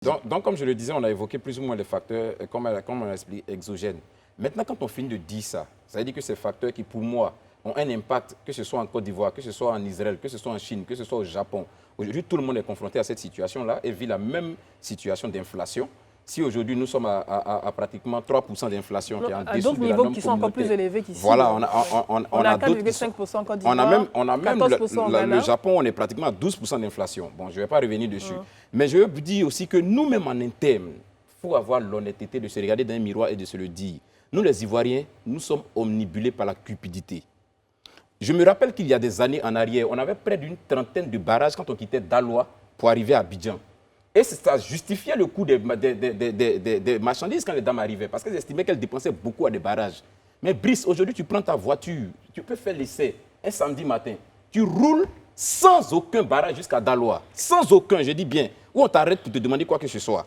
Donc, comme je le disais, on a évoqué plus ou moins les facteurs, comme on a expliqué, exogènes. Maintenant, quand on finit de dire ça, ça veut dire que ces facteurs qui, pour moi, ont un impact, que ce soit en Côte d'Ivoire, que ce soit en Israël, que ce soit en Chine, que ce soit au Japon. Aujourd'hui, tout le monde est confronté à cette situation-là et vit la même situation d'inflation. Si aujourd'hui nous sommes à pratiquement 3% d'inflation, qui est en dessous de la norme communautaire. D'autres niveaux qui sont encore plus élevés qu'ici. Voilà, on a 4,5% en Côte d'Ivoire, on a même 14% le Japon, on est pratiquement à 12% d'inflation. Bon, je ne vais pas revenir dessus. Mais je veux vous dire aussi que nous-mêmes en interne, il faut avoir l'honnêteté de se regarder dans un miroir et de se le dire. Nous, les Ivoiriens, nous sommes omnibulés par la cupidité. Je me rappelle qu'il y a des années en arrière, on avait près d'une trentaine de barrages quand on quittait Daloa pour arriver à Abidjan. Et ça justifiait le coût des marchandises quand les dames arrivaient, parce qu'elles estimaient qu'elles dépensaient beaucoup à des barrages. Mais Brice, aujourd'hui, tu prends ta voiture, tu peux faire l'essai un samedi matin, tu roules sans aucun barrage jusqu'à Daloa, sans aucun, je dis bien, où on t'arrête pour te demander quoi que ce soit.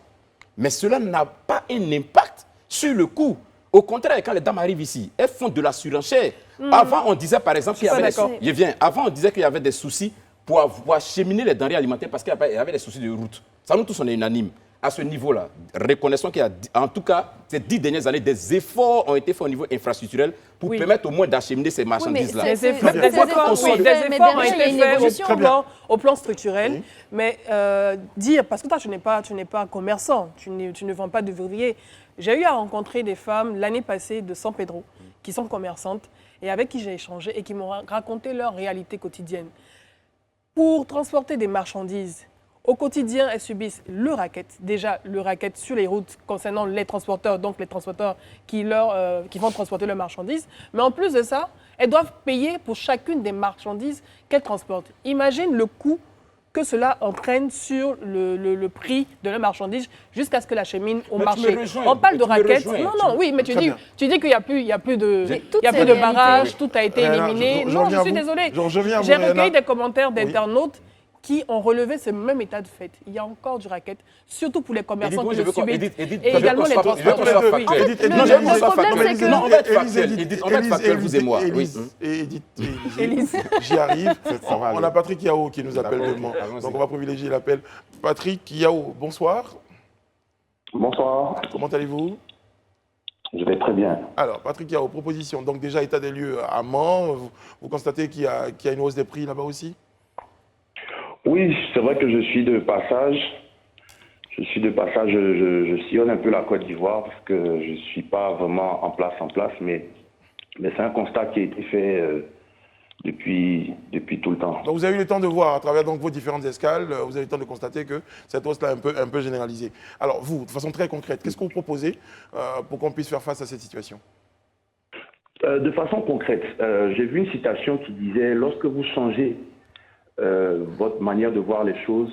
Mais cela n'a pas un impact sur le coût. Au contraire, quand les dames arrivent ici, elles font de la surenchère. Avant, on disait par exemple qu'il y avait Avant, on disait qu'il y avait des soucis pour acheminer les denrées alimentaires parce qu'il y avait des soucis de route. Ça, nous tous, on est unanimes. À ce niveau-là, reconnaissons qu'il y a, en tout cas, ces 10 dernières années, des efforts ont été faits au niveau infrastructurel pour permettre au moins d'acheminer ces marchandises-là. Des efforts ont été faits au plan structurel. Mais dire, parce que toi, tu n'es pas commerçant, tu ne vends pas de vivrier. J'ai eu à rencontrer des femmes l'année passée de San Pedro qui sont commerçantes et avec qui j'ai échangé et qui m'ont raconté leur réalité quotidienne. Pour transporter des marchandises, au quotidien, elles subissent le racket. Déjà, le racket sur les routes concernant les transporteurs, donc les transporteurs qui vont transporter leurs marchandises. Mais en plus de ça, elles doivent payer pour chacune des marchandises qu'elles transportent. Imagine le coût que cela entraîne sur le prix de la marchandise jusqu'à ce que la chemine au marché. On parle de raquettes. Non, oui, mais tu dis qu'il n'y a plus de barrage, tout a été éliminé. Non, je suis désolée. J'ai recueilli des commentaires d'internautes qui ont relevé ce même état de fait. Il y a encore du racket, surtout pour les commerçants qui le subissent. Et également les transporteurs. Le problème, c'est que... Non, on va être factuel. On va être factuel, vous et moi. Élise, j'y arrive. On a Patrick Yao qui nous appelle demain. Donc on va privilégier l'appel. Patrick Yao, bonsoir. Bonsoir. Comment allez-vous? Je vais très bien. Alors, Patrick Yao, proposition. Donc déjà, état des lieux à Mans. Vous constatez qu'il y a une hausse des prix là-bas aussi? Oui, c'est vrai que je suis de passage. Je sillonne un peu la Côte d'Ivoire parce que je ne suis pas vraiment en place, mais c'est un constat qui a été fait depuis tout le temps. Donc vous avez eu le temps de voir à travers donc, vos différentes escales, vous avez eu le temps de constater que cette hausse-là est un peu généralisée. Alors vous, de façon très concrète, qu'est-ce que vous proposez pour qu'on puisse faire face à cette situation? De façon concrète, j'ai vu une citation qui disait « Lorsque vous changez votre manière de voir les choses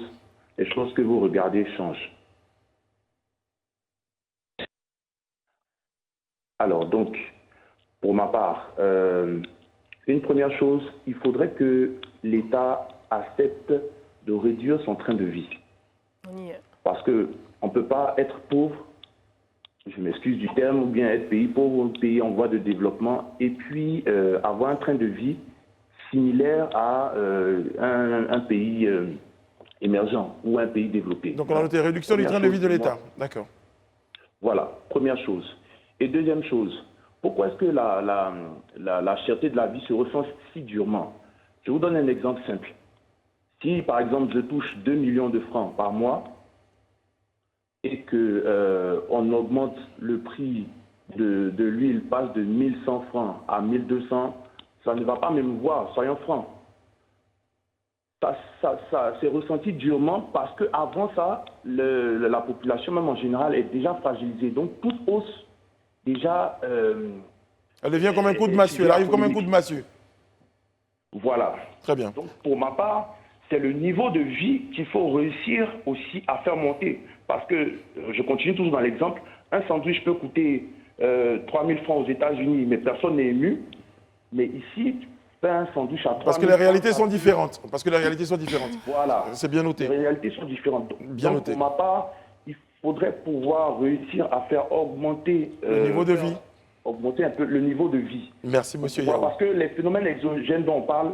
que vous regardez changent. » Alors donc, pour ma part, une première chose, il faudrait que l'État accepte de réduire son train de vie. Parce qu'on ne peut pas être pauvre, je m'excuse du terme, ou bien être pays pauvre, un pays en voie de développement, et puis avoir un train de vie similaire à un pays émergent ou un pays développé. Donc on a noté réduction du train de vie de l'État. D'accord. Voilà, première chose. Et deuxième chose, pourquoi est-ce que la cherté de la vie se ressent si durement? Je vous donne un exemple simple. Si, par exemple, je touche 2 millions de francs par mois et qu'on augmente le prix de l'huile, passe de 1100 francs à 1200, ça ne va pas m'émouvoir, soyons francs. Ça s'est ressenti durement parce qu'avant ça, la population, même en général, est déjà fragilisée. Donc, toute hausse, déjà... elle devient comme un coup de massue, elle arrive comme un coup de massue. Voilà. Très bien. Donc, pour ma part, c'est le niveau de vie qu'il faut réussir aussi à faire monter. Parce que, je continue toujours dans l'exemple, un sandwich peut coûter 3 000 francs aux États-Unis, mais personne n'est ému. Mais ici, un sandwich à 3 000 Parce que les réalités sont différentes. Voilà. C'est bien noté. Les réalités sont différentes. Bien noté. Pour ma part, il faudrait pouvoir réussir à faire augmenter... le niveau de vie. Augmenter un peu le niveau de vie. Merci, monsieur Yao. Parce que les phénomènes exogènes dont on parle,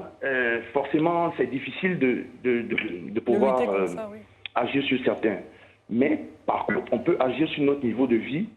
forcément, c'est difficile de pouvoir agir sur certains. Mais par contre, on peut agir sur notre niveau de vie